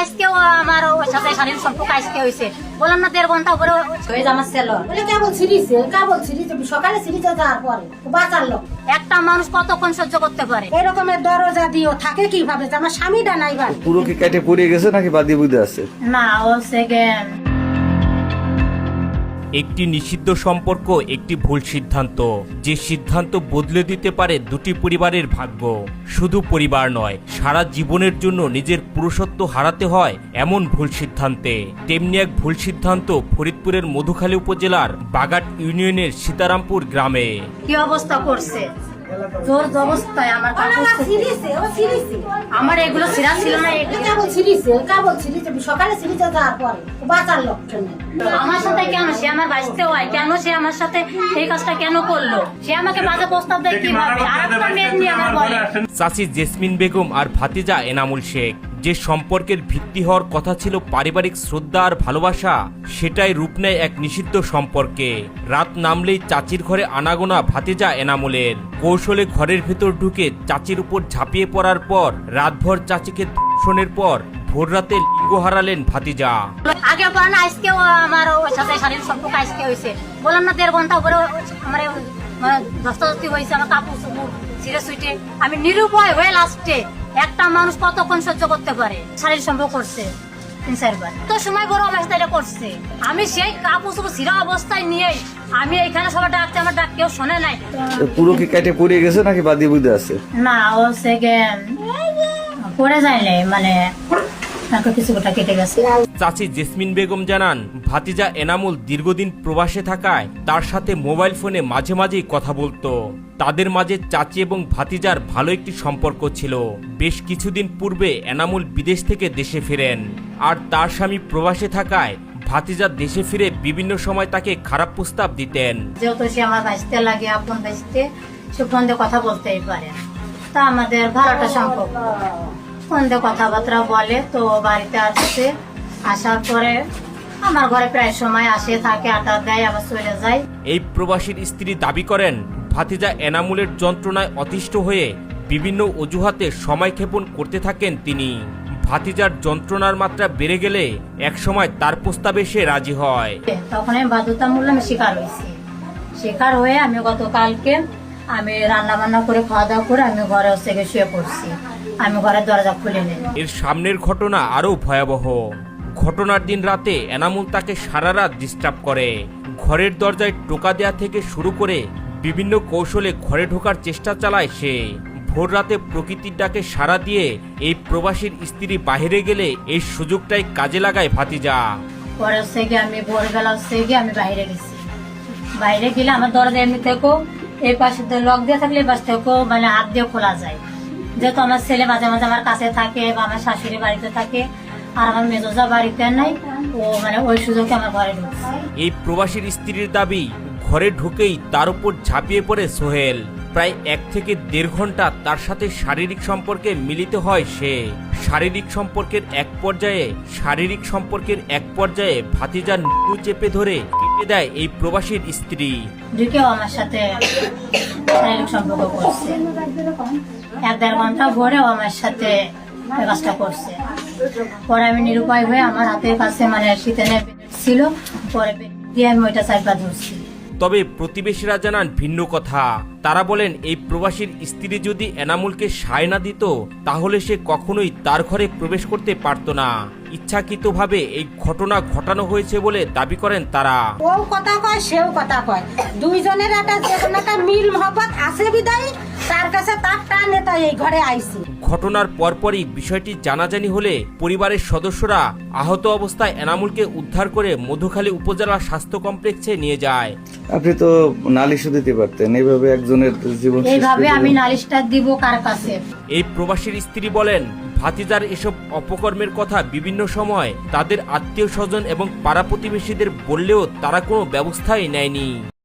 আজকেও আমার ওর সাথে শারীরিক সম্পর্ক আজকে হয়েছে, বললাম না 1.5 ঘন্টা উপরে হয়ে আমার ছেলে কেবল ছিড়িছে সকালে ছিড়িছে যাওয়ার পরে বাঁচার লোক। একটা মানুষ কতক্ষণ সহ্য করতে পারে? এরকমের দরজা দিও থাকে কিভাবে? যে আমার স্বামীটা নাই ভাই। পুরো কি কেটে পড়ে গেছে নাকি বাদি বুদে আছে? না ও সেকেন্ড। একটি নিষিদ্ধ সম্পর্ক একটি ভুল সিদ্ধান্ত, যে সিদ্ধান্ত বদলে দিতে পারে দুটি পরিবারের ভাগ্য। শুধু পরিবার নয়, সারা জীবনের জন্য নিজের পুরুষত্ব হারাতে হয় এমন ভুল সিদ্ধান্তে। তেমনি এক ভুল সিদ্ধান্ত ফরিদপুরের মধুখালী উপজেলার বাগাট ইউনিয়নের সীতারামপুর গ্রামে। কি অবস্থা করছে, জোর জবস্থায় আমার আমার এগুলো ছিঁড়া ছিল না, কেবল ছিড়িছে সকালে ছিড়িছে যাওয়ার পরে বাঁচার লোক। আমার সাথে কেন সে আমার বাঁচতে হয়, কেন সে আমার সাথে এই কাজটা কেন করলো? সে আমাকে বাজে প্রস্তাব দেয় কিভাবে? আর একটা মেয়ে নিয়ে আমার বলে। চাচি জেসমিন বেগম আর ভাতিজা এনামুল শেখ, যে সম্পর্কের ভিত্তি হওয়ার কথা ছিল পারিবারিক শ্রদ্ধা আর ভালোবাসা, সেটাই রূপ নেয় এক নিষিদ্ধ সম্পর্কে। রাত নামলেই চাচির ঘরে আনাগোনা ভাতিজা এনামুলের। কৌশলে ঘরের ভেতর ঢুকে চাচির উপর ঝাঁপিয়ে পড়ার পর রাতভর চাচিকে ধর্ষণের পর ভোর রাতে লিঙ্গ হারালেন ভাতিজা। আগে পরে না আজকেও আমার ওর সাথে শারীরিক সম্পর্ক আজকে হয়েছে, বললাম না 1.5 ঘন্টা উপরে আমার ধস্তাধস্তি হয়েছে, আমার কাপড় ছিঁড়ে সুইটে আমি নিরুপায় হয়ে লাস্টে। একটা মানুষ কতক্ষণ সহ্য করতে পারে? শারীরিক সম্পর্ক করছে 3-4 বার, তো সময় বড় আমার সাথে এটা করছে। আমি সেই কাপড় ছিঁড়া অবস্থায় নিয়ে আমি এখানে সবাই ডাকছে, আমার ডাক কেউ শোনে নাই। পুরো কি কেটে পড়ে গেছে নাকি বাদি বুদে আছে? না ও সেকেন্ড পড়ে যায় নাই, মানে কিছুটা কেটে গেছে। চাচি জেসমিন বেগম জানান, ভাতিজা এনামুল দীর্ঘদিন প্রবাসে থাকায় তার সাথে মোবাইল ফোনে মাঝে মাঝেই কথা বলতো। তাদের মাঝে চাচি এবং ভাতিজার ভালো একটি সম্পর্ক ছিল। বেশ কিছুদিন পূর্বে এনামুল বিদেশ থেকে দেশে ফেরেন, আর তার স্বামী প্রবাসে থাকায় ভাতিজা দেশে ফিরে বিভিন্ন সময় তাকে খারাপ প্রস্তাব দিতেন। যেহেতু সে আমার ভাইতে লাগে, আপন ভাইতে, সে ফোন দিয়ে কথা বলতেই পারে। তা আমাদের ভালোটা সম্পর্ক, ফোন দিয়ে কথাবার্তা বলে। তো বাড়িতে আসছে, আসার পরে আমার ঘরে প্রায় সময় আসে, থাকে, আটা দেয়, আবার চলে যায়। এই প্রবাসীর স্ত্রী দাবি করেন, ভাতিজা এনামুলের যন্ত্রণায় অতিষ্ঠ হয়ে বিভিন্ন অজুহাতে সময় ক্ষেপণ করতে থাকেন তিনি। ভাতিজার যন্ত্রণার মাত্রা বেড়ে গেলে একসময় তার প্রস্তাবে সে রাজি হয়। তখন আমি বাধ্যতামূলক শিকার হয়েছি। শিকার হয়ে আমি গতকালকে আমি রান্না বান্না করে খাওয়া দাওয়া করে আমি ঘরে থেকে শুয়ে পড়ছি। আমি ঘরের দরজা খুলে নেই। এর সামনের ঘটনা আরো ভয়াবহ। ঘটনার দিন রাতে এনামুল তাকে সারা রাত ডিস্টার্ব করে। ঘরের দরজায় টোকা দেয়া থেকে শুরু করে বিভিন্ন কৌশলে ঘরে ঢোকার চেষ্টা চালায় সে। ভোর রাতে প্রকৃতির ডাকে সাড়া দিয়ে এই প্রবাসীর স্ত্রী বাহিরে গেলে এই সুযোগটাই কাজে লাগায় ভাতিজা। পরে আমি ভোরবেলা আমি বাইরে গেছি। বাইরে গেলে আমার দরজা এমনি থেকেও এই পাশে লক দিয়ে থাকলে এই পাশ থেকেও মানে হাত দিয়ে খোলা যায়। যেহেতু আমার ছেলে মাঝে মাঝে আমার কাছে থাকে বা আমার শাশুড়ি বাড়িতে থাকে, আর আমার মেজোজা বাড়িতে নাই, ও মানে ওই সুযোগে আমার ঘরে ঢুকছে। এই প্রবাসীর স্ত্রীর দাবি, ঘরে ঢুকেই তার উপর ঝাঁপিয়ে পড়ে সোহেল। প্রায় 1 থেকে 1.5 ঘন্টা তার সাথে শারীরিক সম্পর্কে মিলিত হয় সে। শারীরিক সম্পর্কের এক পর্যায়ে ভাতিজার নুরু চেপে ধরে কেটে দেয় এই প্রবাসীর স্ত্রী। ঢুকেও আমার সাথে শারীরিক সম্পর্ক করছে। 1-1.5 ঘন্টা ভরেও আমার সাথে কাজটা করছে। পরে আমি নিরুপায় হয়ে আমার হাতের কাছে মানে শীতে ছিল, পরে দিয়ে আমি ওইটা চাইপা ধরছি। তবে প্রতিবেশীরা জানান ভিন্ন কথা। তারা বলেন, এই প্রবাসীর স্ত্রী যদি এনামুলকে সায় না দিত তাহলে সে কখনোই তার ঘরে প্রবেশ করতে পারত না। ইচ্ছাকৃতভাবে এই ঘটনা ঘটানো হয়েছে বলে দাবি করেন তারা। ও কথা কয়, সেও কথা কয়, দুইজনের একটা মিল মহব্বত আছে বিদায় তার কাছে তার টান নেতা এই ঘরে আইছি। ঘটনার পরপরই বিষয়টি জানাজানি হলে পরিবারের সদস্যরা আহত অবস্থায় এনামুলকে উদ্ধার করে মধুখালী উপজেলা স্বাস্থ্য কমপ্লেক্সে নিয়ে যায়। আপনি তো নালিশও দিতে পারতেন, এইভাবে একজনের জীবন এইভাবে আমি নালিশটা দিব কার কাছে? এই প্রবাসীর স্ত্রী বলেন, ভাতিজার এসব অপকর্মের কথা বিভিন্ন সময় তাদের আত্মীয় স্বজন এবং পাড়া প্রতিবেশীদের বললেও তারা কোনো ব্যবস্থাই নেয়নি।